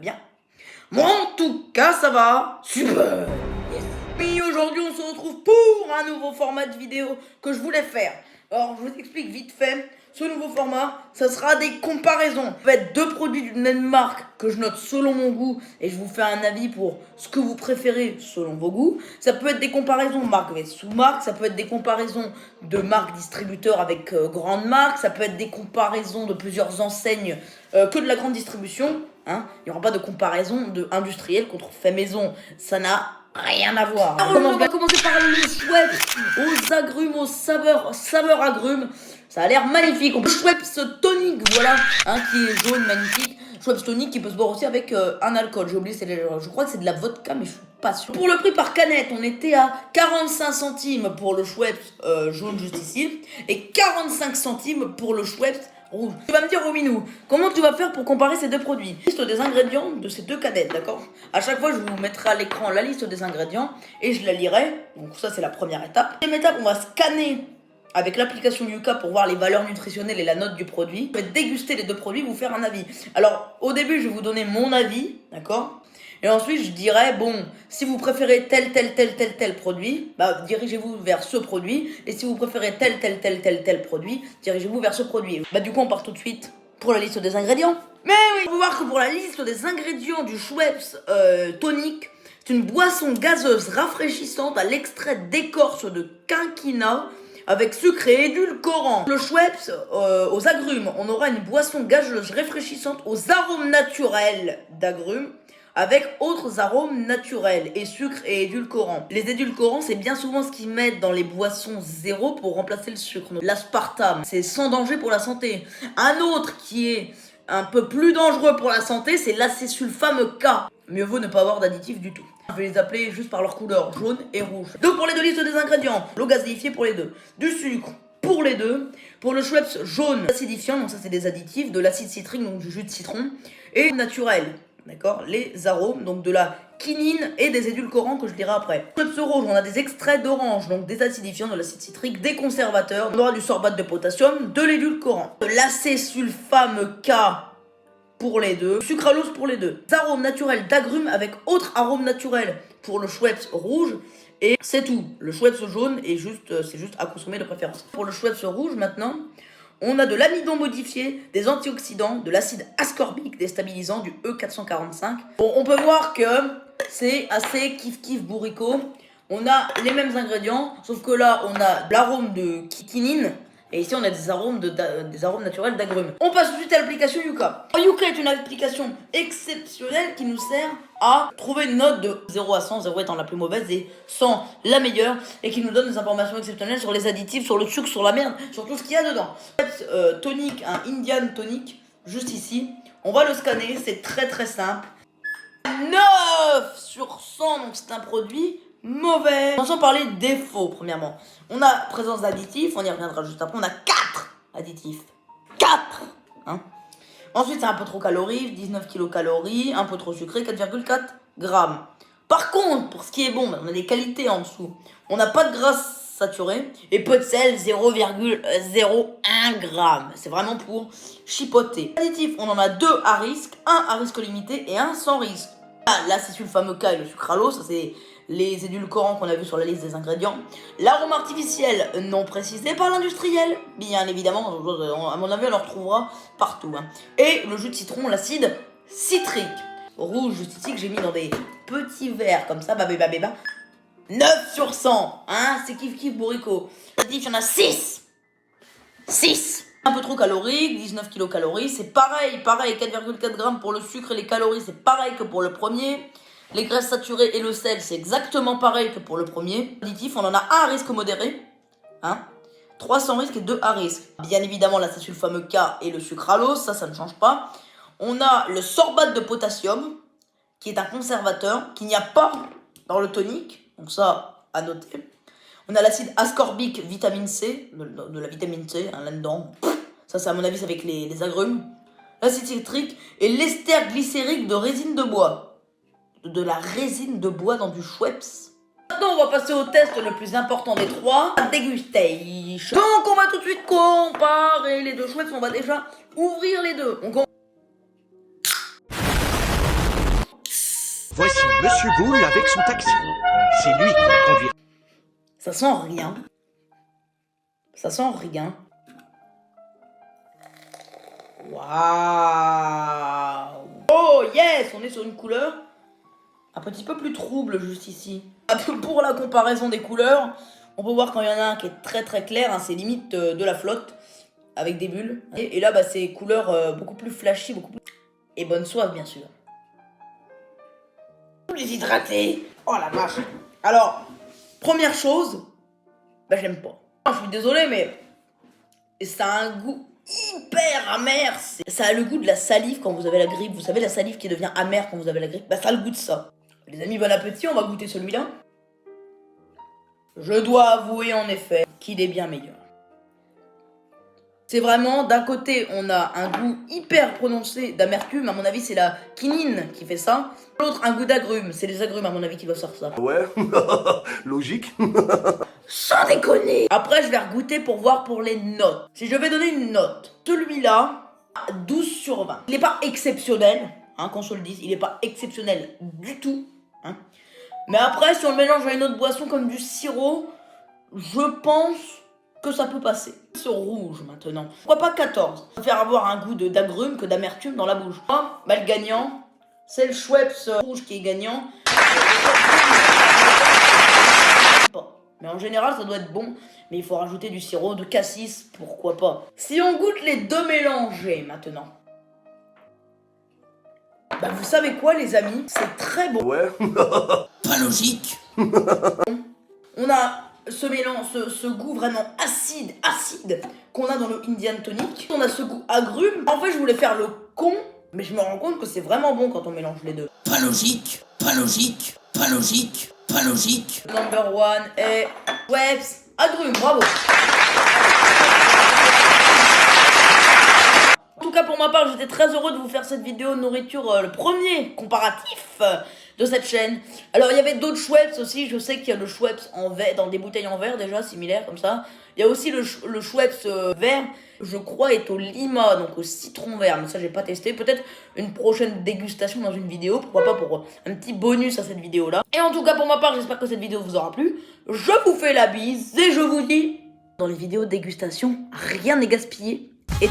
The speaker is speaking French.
bien. Moi, en tout cas, ça va super. Et aujourd'hui, on se retrouve pour un nouveau format de vidéo que je voulais faire. Alors, je vous explique vite fait. Ce nouveau format, ça sera des comparaisons. Ça va être deux produits d'une même marque que je note selon mon goût et je vous fais un avis pour ce que vous préférez selon vos goûts. Ça peut être des comparaisons marque vs sous-marque, ça peut être des comparaisons de marques distributeurs avec grandes marques, ça peut être des comparaisons de plusieurs enseignes que de la grande distribution. Hein. Il n'y aura pas de comparaison de industriel contre fait maison. Ça n'a rien à voir. Alors, on va commencer par le Schweppes aux agrumes, aux saveurs agrumes. Ça a l'air magnifique. On peut Schweppes tonique, voilà, hein, qui est jaune, magnifique. Schweppes tonique qui peut se boire aussi avec un alcool. J'ai oublié, je crois que c'est de la vodka, mais je suis pas sûr. Pour le prix par canette, on était à 45 centimes pour le Schweppes jaune juste ici et 45 centimes pour le Schweppes rouge. Tu vas me dire, Rominou, comment tu vas faire pour comparer ces deux produits? Liste des ingrédients de ces deux canettes, d'accord? À chaque fois, je vous mettrai à l'écran la liste des ingrédients et je la lirai. Donc ça, c'est la première étape. Deuxième étape, on va scanner avec l'application Yuka pour voir les valeurs nutritionnelles et la note du produit. Je vais déguster les deux produits, vous faire un avis. Alors, au début, je vais vous donner mon avis, d'accord? Et ensuite, je dirais, bon, si vous préférez tel produit, bah, dirigez-vous vers ce produit. Et si vous préférez tel produit, dirigez-vous vers ce produit. Bah, du coup, on part tout de suite pour la liste des ingrédients. Mais oui, on va voir que pour la liste des ingrédients du Schweppes tonique, c'est une boisson gazeuse rafraîchissante à l'extrait d'écorce de quinquina avec sucre et édulcorant. Le Schweppes aux agrumes, on aura une boisson gazeuse rafraîchissante aux arômes naturels d'agrumes, avec autres arômes naturels et sucre et édulcorants. Les édulcorants, c'est bien souvent ce qu'ils mettent dans les boissons zéro pour remplacer le sucre. L'aspartame, c'est sans danger pour la santé. Un autre qui est un peu plus dangereux pour la santé, c'est l'acésulfame K. Mieux vaut ne pas avoir d'additifs du tout. Je vais les appeler juste par leur couleur, jaune et rouge. Donc pour les deux listes des ingrédients, l'eau gazéifiée pour les deux, du sucre pour les deux, pour le Schweppes jaune, acidifiant, donc ça c'est des additifs, de l'acide citrique, donc du jus de citron, et naturel. D'accord, les arômes, donc de la quinine et des édulcorants que je dirai après. Schweppes rouge, on a des extraits d'orange, donc des acidifiants, de l'acide citrique, des conservateurs, on aura du sorbate de potassium, de l'édulcorant, de l'acésulfame K pour les deux, sucralose pour les deux, des arômes naturels d'agrumes avec autres arômes naturels pour le Schweppes rouge. Et c'est tout. Le Schweppes jaune est c'est juste à consommer de préférence. Pour le Schweppes rouge maintenant, on a de l'amidon modifié, des antioxydants, de l'acide ascorbique déstabilisant, du E445. Bon, on peut voir que c'est assez kiff bourricot. On a les mêmes ingrédients, sauf que là, on a l'arôme de quinine. Et ici, on a des arômes naturels d'agrumes. On passe tout de suite à l'application Yuka. Yuka est une application exceptionnelle qui nous sert à trouver une note de 0 à 100, 0 étant la plus mauvaise et 100 la meilleure, et qui nous donne des informations exceptionnelles sur les additifs, sur le sucre, sur la merde, sur tout ce qu'il y a dedans. Tonique, un Indian tonic, juste ici. On va le scanner, c'est très simple. 9 sur 100, donc c'est un produit mauvais. Commençons par les défauts, premièrement. On a présence d'additifs, on y reviendra juste après. On a 4 additifs. 4 hein. Ensuite, c'est un peu trop calorique, 19 kilocalories, un peu trop sucré, 4,4 grammes. Par contre, pour ce qui est bon, on a des qualités en dessous. On n'a pas de gras saturé et peu de sel, 0,01 grammes. C'est vraiment pour chipoter. Additifs, on en a 2 à risque, un à risque limité et un sans risque. Là, c'est sur le fameux K et le sucralose, ça c'est les édulcorants qu'on a vu sur la liste des ingrédients. L'arôme artificiel non précisé par l'industriel, bien évidemment, à mon avis on le retrouvera partout. Hein. Et le jus de citron, l'acide citrique. Rouge, juste ici, que j'ai mis dans des petits verres comme ça, 9 sur 100, hein, c'est kiff bourricot. Il y en a 6. Un peu trop calorique, 19 kilocalories, c'est pareil, 4,4 grammes pour le sucre et les calories, c'est pareil que pour le premier. Les graisses saturées et le sel, c'est exactement pareil que pour le premier. Additif, on en a un à risque modéré, hein, 3 sans risque et 2 à risque. Bien évidemment, là, c'est sur le fameux K et le sucralose, ça ne change pas. On a le sorbate de potassium, qui est un conservateur, qu'il n'y a pas dans le tonique, donc ça, à noter. On a l'acide ascorbique, vitamine C, de la vitamine C, hein, là-dedans. Ça, c'est à mon avis, c'est avec les agrumes. L'acide citrique et l'ester glycérique de résine de bois. De la résine de bois dans du Schweppes. Maintenant, on va passer au test le plus important des 3, la dégustation. Donc, on va tout de suite comparer les deux Schweppes. On va déjà ouvrir les deux. Voici Monsieur Boule avec son taxi. C'est lui qui la conduira. Ça sent rien. Ça sent rien. Waouh! Oh yes! On est sur une couleur un petit peu plus trouble juste ici. Pour la comparaison des couleurs, on peut voir quand il y en a un qui est très très clair, hein, c'est limite de la flotte, avec des bulles. Et là, bah, c'est couleurs beaucoup plus flashy, beaucoup plus... Et bonne soif, bien sûr. Les hydratés! Oh la vache! Alors, première chose, bah j'aime pas. Je suis désolé, mais ça a un goût hyper amer. Ça a le goût de la salive quand vous avez la grippe. Vous savez, la salive qui devient amère quand vous avez la grippe. Bah ça a le goût de ça. Les amis, bon appétit, on va goûter celui-là. Je dois avouer en effet qu'il est bien meilleur. C'est vraiment, d'un côté, on a un goût hyper prononcé d'amertume. À mon avis, c'est la quinine qui fait ça. L'autre, un goût d'agrumes. C'est les agrumes, à mon avis, qui doivent sortir ça. Ouais, logique. Sans déconner. Après, je vais regoûter pour voir pour les notes. Si je vais donner une note, celui-là, 12 sur 20. Il n'est pas exceptionnel, hein, qu'on se le dise. Il n'est pas exceptionnel du tout. Hein. Mais après, si on le mélange à une autre boisson comme du sirop, je pense que ça peut passer. Ce rouge maintenant. Pourquoi pas 14? Ça va faire avoir un goût d'agrumes que d'amertume dans la bouche. Bah, le gagnant, c'est le Schweppes rouge qui est gagnant. Mais en général, ça doit être bon. Mais il faut rajouter du sirop de cassis, pourquoi pas. Si on goûte les deux mélangés maintenant. Bah vous savez quoi les amis? C'est très bon. Ouais. Pas logique. On a ce mélange, ce goût vraiment acide qu'on a dans le Indian Tonic. On a ce goût agrume. En fait, je voulais faire le con, mais je me rends compte que c'est vraiment bon quand on mélange les deux. Pas logique, pas logique, pas logique, pas logique. Number one est Schweppes agrume, bravo. En tout cas, pour ma part, j'étais très heureux de vous faire cette vidéo de nourriture, le premier comparatif de cette chaîne. Alors, il y avait d'autres Schweppes aussi. Je sais qu'il y a le Schweppes en verre, dans des bouteilles en verre déjà, similaires comme ça. Il y a aussi le Schweppes vert, je crois, est au lima, donc au citron vert. Mais ça, j'ai pas testé. Peut-être une prochaine dégustation dans une vidéo. Pourquoi pas pour un petit bonus à cette vidéo-là. Et en tout cas, pour ma part, j'espère que cette vidéo vous aura plu. Je vous fais la bise et je vous dis, dans les vidéos de dégustation, rien n'est gaspillé. Et